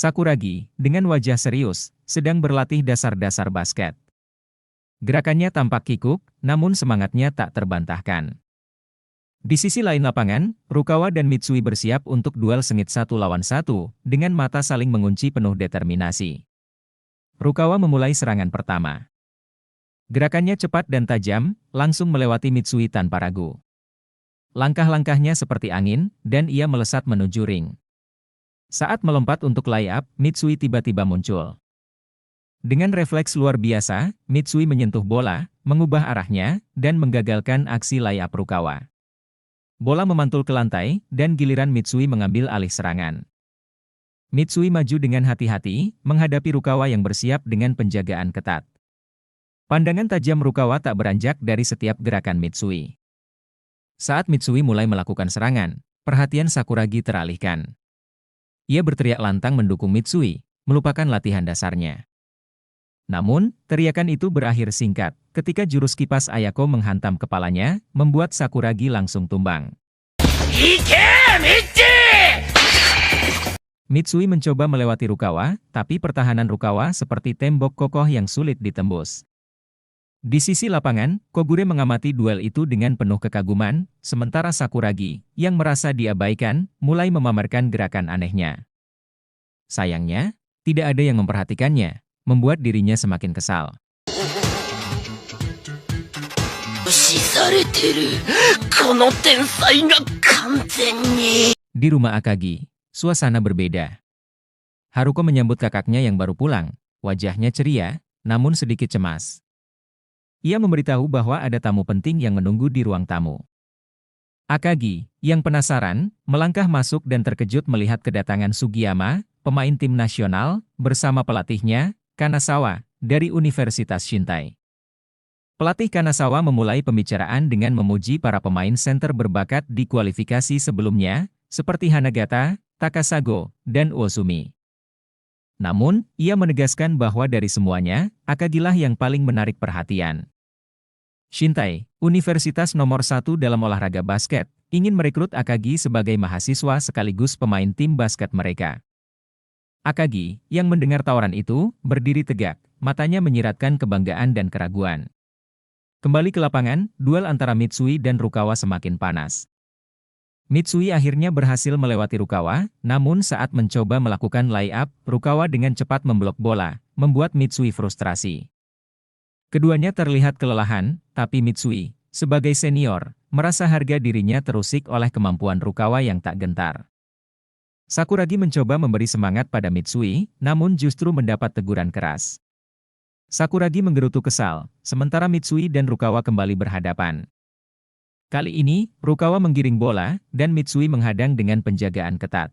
Sakuragi, dengan wajah serius, sedang berlatih dasar-dasar basket. Gerakannya tampak kikuk, namun semangatnya tak terbantahkan. Di sisi lain lapangan, Rukawa dan Mitsui bersiap untuk duel sengit 1 lawan 1, dengan mata saling mengunci penuh determinasi. Rukawa memulai serangan pertama. Gerakannya cepat dan tajam, langsung melewati Mitsui tanpa ragu. Langkah-langkahnya seperti angin, dan ia melesat menuju ring. Saat melompat untuk layup, Mitsui tiba-tiba muncul. Dengan refleks luar biasa, Mitsui menyentuh bola, mengubah arahnya, dan menggagalkan aksi layup Rukawa. Bola memantul ke lantai, dan giliran Mitsui mengambil alih serangan. Mitsui maju dengan hati-hati, menghadapi Rukawa yang bersiap dengan penjagaan ketat. Pandangan tajam Rukawa tak beranjak dari setiap gerakan Mitsui. Saat Mitsui mulai melakukan serangan, perhatian Sakuragi teralihkan. Ia berteriak lantang mendukung Mitsui, melupakan latihan dasarnya. Namun, teriakan itu berakhir singkat, ketika jurus kipas Ayako menghantam kepalanya, membuat Sakuragi langsung tumbang. Mitsui mencoba melewati Rukawa, tapi pertahanan Rukawa seperti tembok kokoh yang sulit ditembus. Di sisi lapangan, Kogure mengamati duel itu dengan penuh kekaguman, sementara Sakuragi, yang merasa diabaikan, mulai memamerkan gerakan anehnya. Sayangnya, tidak ada yang memperhatikannya, membuat dirinya semakin kesal. Di rumah Akagi, suasana berbeda. Haruko menyambut kakaknya yang baru pulang, wajahnya ceria, namun sedikit cemas. Ia memberitahu bahwa ada tamu penting yang menunggu di ruang tamu. Akagi, yang penasaran, melangkah masuk dan terkejut melihat kedatangan Sugiyama, pemain tim nasional, bersama pelatihnya, Kanazawa, dari Universitas Shintai. Pelatih Kanazawa memulai pembicaraan dengan memuji para pemain center berbakat di kualifikasi sebelumnya, seperti Hanagata, Takasago, dan Uozumi. Namun, ia menegaskan bahwa dari semuanya, Akagilah yang paling menarik perhatian. Shintai, universitas nomor 1 dalam olahraga basket, ingin merekrut Akagi sebagai mahasiswa sekaligus pemain tim basket mereka. Akagi, yang mendengar tawaran itu, berdiri tegak, matanya menyiratkan kebanggaan dan keraguan. Kembali ke lapangan, duel antara Mitsui dan Rukawa semakin panas. Mitsui akhirnya berhasil melewati Rukawa, namun saat mencoba melakukan layup, Rukawa dengan cepat memblok bola, membuat Mitsui frustrasi. Keduanya terlihat kelelahan, tapi Mitsui, sebagai senior, merasa harga dirinya terusik oleh kemampuan Rukawa yang tak gentar. Sakuragi mencoba memberi semangat pada Mitsui, namun justru mendapat teguran keras. Sakuragi menggerutu kesal, sementara Mitsui dan Rukawa kembali berhadapan. Kali ini, Rukawa menggiring bola, dan Mitsui menghadang dengan penjagaan ketat.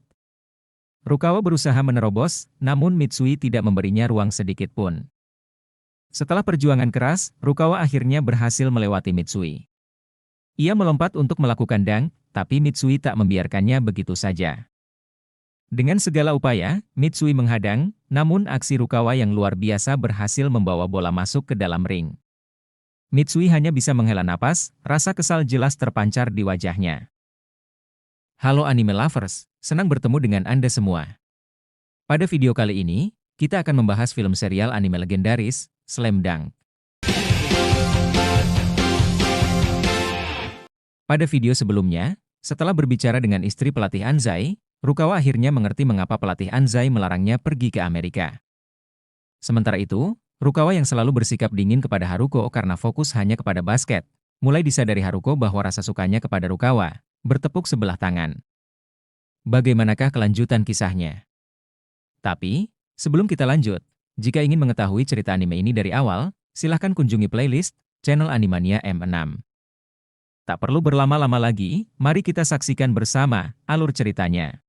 Rukawa berusaha menerobos, namun Mitsui tidak memberinya ruang sedikit pun. Setelah perjuangan keras, Rukawa akhirnya berhasil melewati Mitsui. Ia melompat untuk melakukan dunk, tapi Mitsui tak membiarkannya begitu saja. Dengan segala upaya, Mitsui menghadang, namun aksi Rukawa yang luar biasa berhasil membawa bola masuk ke dalam ring. Mitsui hanya bisa menghela napas, rasa kesal jelas terpancar di wajahnya. Halo anime lovers, senang bertemu dengan Anda semua. Pada video kali ini, kita akan membahas film serial anime legendaris, Slam Dunk. Pada video sebelumnya, setelah berbicara dengan istri pelatih Anzai, Rukawa akhirnya mengerti mengapa pelatih Anzai melarangnya pergi ke Amerika. Sementara itu, Rukawa yang selalu bersikap dingin kepada Haruko karena fokus hanya kepada basket, mulai disadari Haruko bahwa rasa sukanya kepada Rukawa, bertepuk sebelah tangan. Bagaimanakah kelanjutan kisahnya? Tapi, sebelum kita lanjut, jika ingin mengetahui cerita anime ini dari awal, silahkan kunjungi playlist channel Animania M6. Tak perlu berlama-lama lagi, mari kita saksikan bersama alur ceritanya.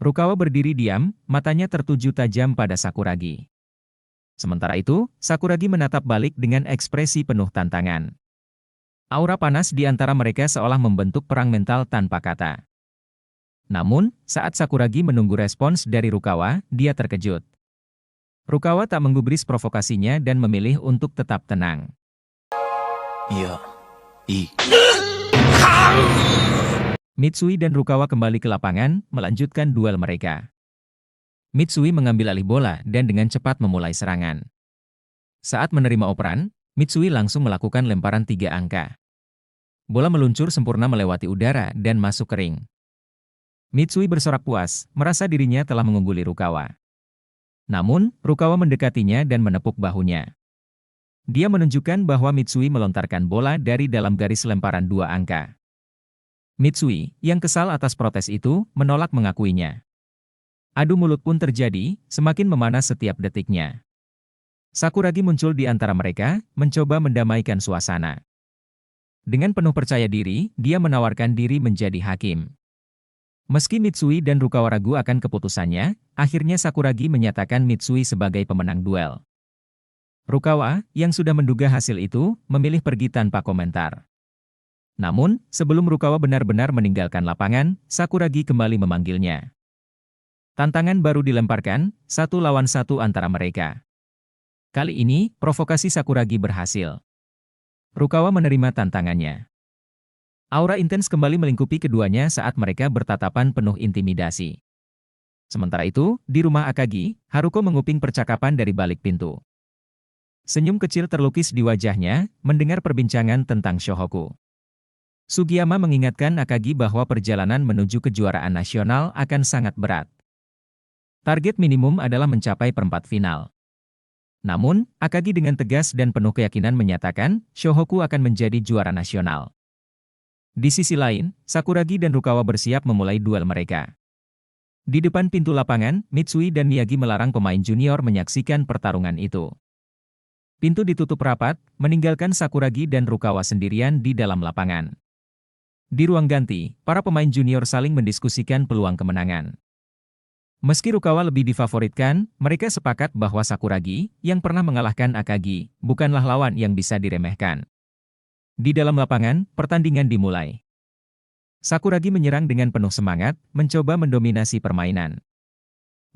Rukawa berdiri diam, matanya tertuju tajam pada Sakuragi. Sementara itu, Sakuragi menatap balik dengan ekspresi penuh tantangan. Aura panas di antara mereka seolah membentuk perang mental tanpa kata. Namun, saat Sakuragi menunggu respons dari Rukawa, dia terkejut. Rukawa tak menggubris provokasinya dan memilih untuk tetap tenang. Mitsui dan Rukawa kembali ke lapangan, melanjutkan duel mereka. Mitsui mengambil alih bola dan dengan cepat memulai serangan. Saat menerima operan, Mitsui langsung melakukan lemparan 3 angka. Bola meluncur sempurna melewati udara dan masuk ke ring. Mitsui bersorak puas, merasa dirinya telah mengungguli Rukawa. Namun, Rukawa mendekatinya dan menepuk bahunya. Dia menunjukkan bahwa Mitsui melontarkan bola dari dalam garis lemparan 2 angka. Mitsui, yang kesal atas protes itu, menolak mengakuinya. Adu mulut pun terjadi, semakin memanas setiap detiknya. Sakuragi muncul di antara mereka, mencoba mendamaikan suasana. Dengan penuh percaya diri, dia menawarkan diri menjadi hakim. Meski Mitsui dan Rukawa ragu akan keputusannya, akhirnya Sakuragi menyatakan Mitsui sebagai pemenang duel. Rukawa, yang sudah menduga hasil itu, memilih pergi tanpa komentar. Namun, sebelum Rukawa benar-benar meninggalkan lapangan, Sakuragi kembali memanggilnya. Tantangan baru dilemparkan, 1 lawan 1 antara mereka. Kali ini, provokasi Sakuragi berhasil. Rukawa menerima tantangannya. Aura intens kembali melingkupi keduanya saat mereka bertatapan penuh intimidasi. Sementara itu, di rumah Akagi, Haruko menguping percakapan dari balik pintu. Senyum kecil terlukis di wajahnya, mendengar perbincangan tentang Shohoku. Sugiyama mengingatkan Akagi bahwa perjalanan menuju kejuaraan nasional akan sangat berat. Target minimum adalah mencapai perempat final. Namun, Akagi dengan tegas dan penuh keyakinan menyatakan, Shohoku akan menjadi juara nasional. Di sisi lain, Sakuragi dan Rukawa bersiap memulai duel mereka. Di depan pintu lapangan, Mitsui dan Miyagi melarang pemain junior menyaksikan pertarungan itu. Pintu ditutup rapat, meninggalkan Sakuragi dan Rukawa sendirian di dalam lapangan. Di ruang ganti, para pemain junior saling mendiskusikan peluang kemenangan. Meski Rukawa lebih difavoritkan, mereka sepakat bahwa Sakuragi, yang pernah mengalahkan Akagi, bukanlah lawan yang bisa diremehkan. Di dalam lapangan, pertandingan dimulai. Sakuragi menyerang dengan penuh semangat, mencoba mendominasi permainan.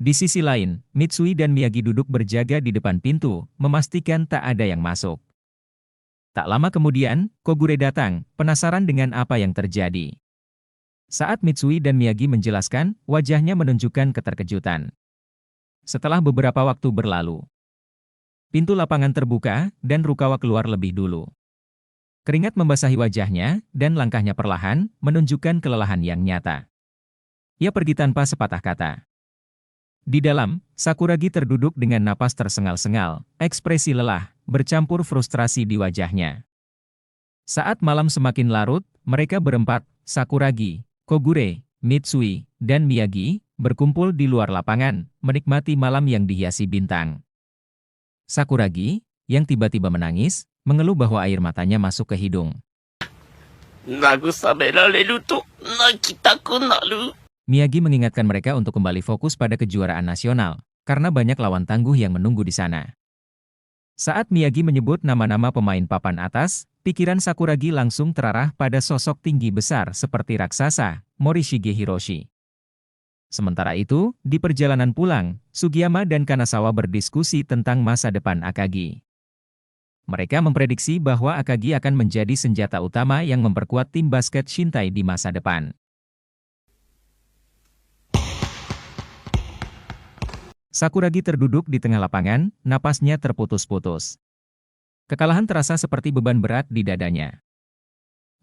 Di sisi lain, Mitsui dan Miyagi duduk berjaga di depan pintu, memastikan tak ada yang masuk. Tak lama kemudian, Kogure datang, penasaran dengan apa yang terjadi. Saat Mitsui dan Miyagi menjelaskan, wajahnya menunjukkan keterkejutan. Setelah beberapa waktu berlalu, pintu lapangan terbuka, dan Rukawa keluar lebih dulu. Keringat membasahi wajahnya, dan langkahnya perlahan, menunjukkan kelelahan yang nyata. Ia pergi tanpa sepatah kata. Di dalam, Sakuragi terduduk dengan napas tersengal-sengal, ekspresi lelah, bercampur frustrasi di wajahnya. Saat malam semakin larut, mereka berempat, Sakuragi, Kogure, Mitsui, dan Miyagi, berkumpul di luar lapangan, menikmati malam yang dihiasi bintang. Sakuragi, yang tiba-tiba menangis, mengeluh bahwa air matanya masuk ke hidung. Miyagi mengingatkan mereka untuk kembali fokus pada kejuaraan nasional, karena banyak lawan tangguh yang menunggu di sana. Saat Miyagi menyebut nama-nama pemain papan atas, pikiran Sakuragi langsung terarah pada sosok tinggi besar seperti raksasa, Morishige Hiroshi. Sementara itu, di perjalanan pulang, Sugiyama dan Kanazawa berdiskusi tentang masa depan Akagi. Mereka memprediksi bahwa Akagi akan menjadi senjata utama yang memperkuat tim basket Shintai di masa depan. Sakuragi terduduk di tengah lapangan, napasnya terputus-putus. Kekalahan terasa seperti beban berat di dadanya.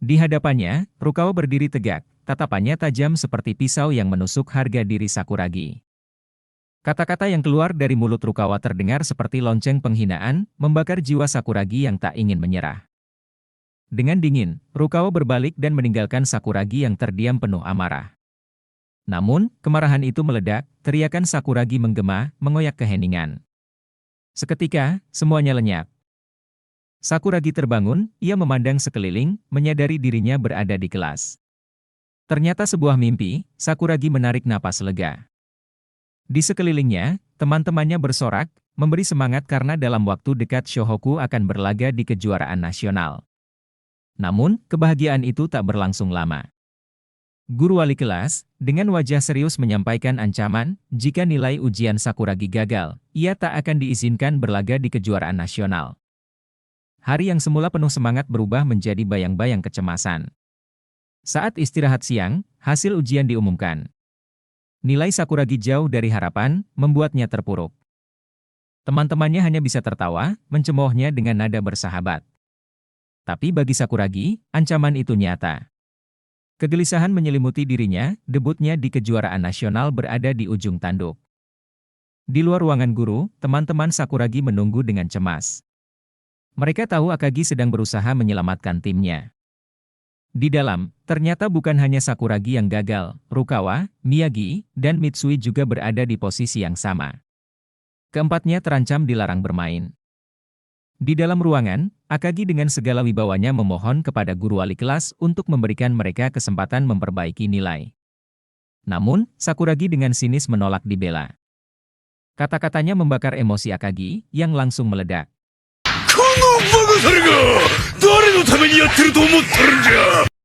Di hadapannya, Rukawa berdiri tegak, tatapannya tajam seperti pisau yang menusuk harga diri Sakuragi. Kata-kata yang keluar dari mulut Rukawa terdengar seperti lonceng penghinaan, membakar jiwa Sakuragi yang tak ingin menyerah. Dengan dingin, Rukawa berbalik dan meninggalkan Sakuragi yang terdiam penuh amarah. Namun, kemarahan itu meledak, teriakan Sakuragi menggema, mengoyak keheningan. Seketika, semuanya lenyap. Sakuragi terbangun, ia memandang sekeliling, menyadari dirinya berada di kelas. Ternyata sebuah mimpi, Sakuragi menarik napas lega. Di sekelilingnya, teman-temannya bersorak, memberi semangat karena dalam waktu dekat Shohoku akan berlaga di kejuaraan nasional. Namun, kebahagiaan itu tak berlangsung lama. Guru wali kelas, dengan wajah serius menyampaikan ancaman, jika nilai ujian Sakuragi gagal, ia tak akan diizinkan berlaga di kejuaraan nasional. Hari yang semula penuh semangat berubah menjadi bayang-bayang kecemasan. Saat istirahat siang, hasil ujian diumumkan. Nilai Sakuragi jauh dari harapan, membuatnya terpuruk. Teman-temannya hanya bisa tertawa, mencemoohnya dengan nada bersahabat. Tapi bagi Sakuragi, ancaman itu nyata. Kegelisahan menyelimuti dirinya, debutnya di kejuaraan nasional berada di ujung tanduk. Di luar ruangan guru, teman-teman Sakuragi menunggu dengan cemas. Mereka tahu Akagi sedang berusaha menyelamatkan timnya. Di dalam, ternyata bukan hanya Sakuragi yang gagal, Rukawa, Miyagi, dan Mitsui juga berada di posisi yang sama. Keempatnya terancam dilarang bermain. Di dalam ruangan, Akagi dengan segala wibawanya memohon kepada guru wali kelas untuk memberikan mereka kesempatan memperbaiki nilai. Namun, Sakuragi dengan sinis menolak dibela. Kata-katanya membakar emosi Akagi, yang langsung meledak.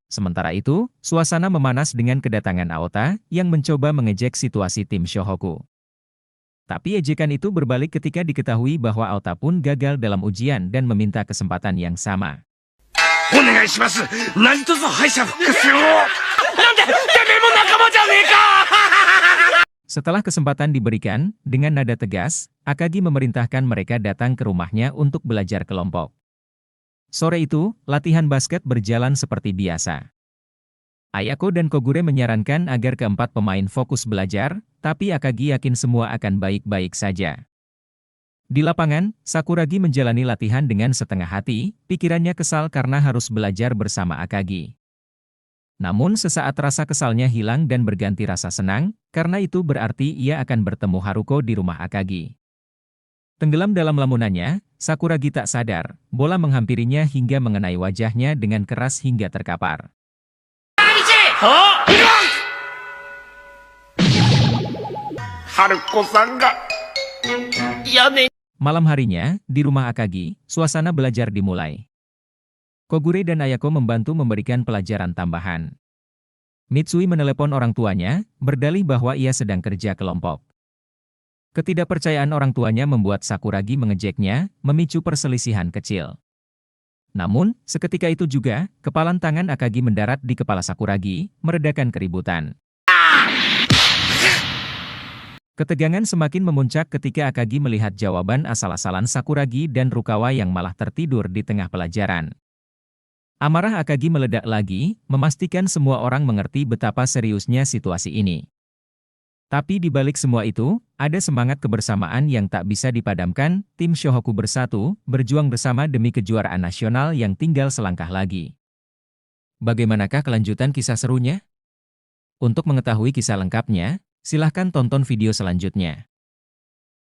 Sementara itu, suasana memanas dengan kedatangan Aota, yang mencoba mengejek situasi tim Shohoku. Tapi ejekan itu berbalik ketika diketahui bahwa Aota pun gagal dalam ujian dan meminta kesempatan yang sama. Setelah kesempatan diberikan, dengan nada tegas, Akagi memerintahkan mereka datang ke rumahnya untuk belajar kelompok. Sore itu, latihan basket berjalan seperti biasa. Ayako dan Kogure menyarankan agar keempat pemain fokus belajar, tapi Akagi yakin semua akan baik-baik saja. Di lapangan, Sakuragi menjalani latihan dengan setengah hati, pikirannya kesal karena harus belajar bersama Akagi. Namun sesaat rasa kesalnya hilang dan berganti rasa senang, karena itu berarti ia akan bertemu Haruko di rumah Akagi. Tenggelam dalam lamunannya, Sakuragi tak sadar, bola menghampirinya hingga mengenai wajahnya dengan keras hingga terkapar. Malam harinya, di rumah Akagi, suasana belajar dimulai. Kogure dan Ayako membantu memberikan pelajaran tambahan. Mitsui menelepon orang tuanya, berdalih bahwa ia sedang kerja kelompok. Ketidakpercayaan orang tuanya membuat Sakuragi mengejeknya, memicu perselisihan kecil. Namun, seketika itu juga, kepalan tangan Akagi mendarat di kepala Sakuragi, meredakan keributan. Ketegangan semakin memuncak ketika Akagi melihat jawaban asal-asalan Sakuragi dan Rukawa yang malah tertidur di tengah pelajaran. Amarah Akagi meledak lagi, memastikan semua orang mengerti betapa seriusnya situasi ini. Tapi di balik semua itu, ada semangat kebersamaan yang tak bisa dipadamkan, tim Shohoku bersatu, berjuang bersama demi kejuaraan nasional yang tinggal selangkah lagi. Bagaimanakah kelanjutan kisah serunya? Untuk mengetahui kisah lengkapnya, silahkan tonton video selanjutnya.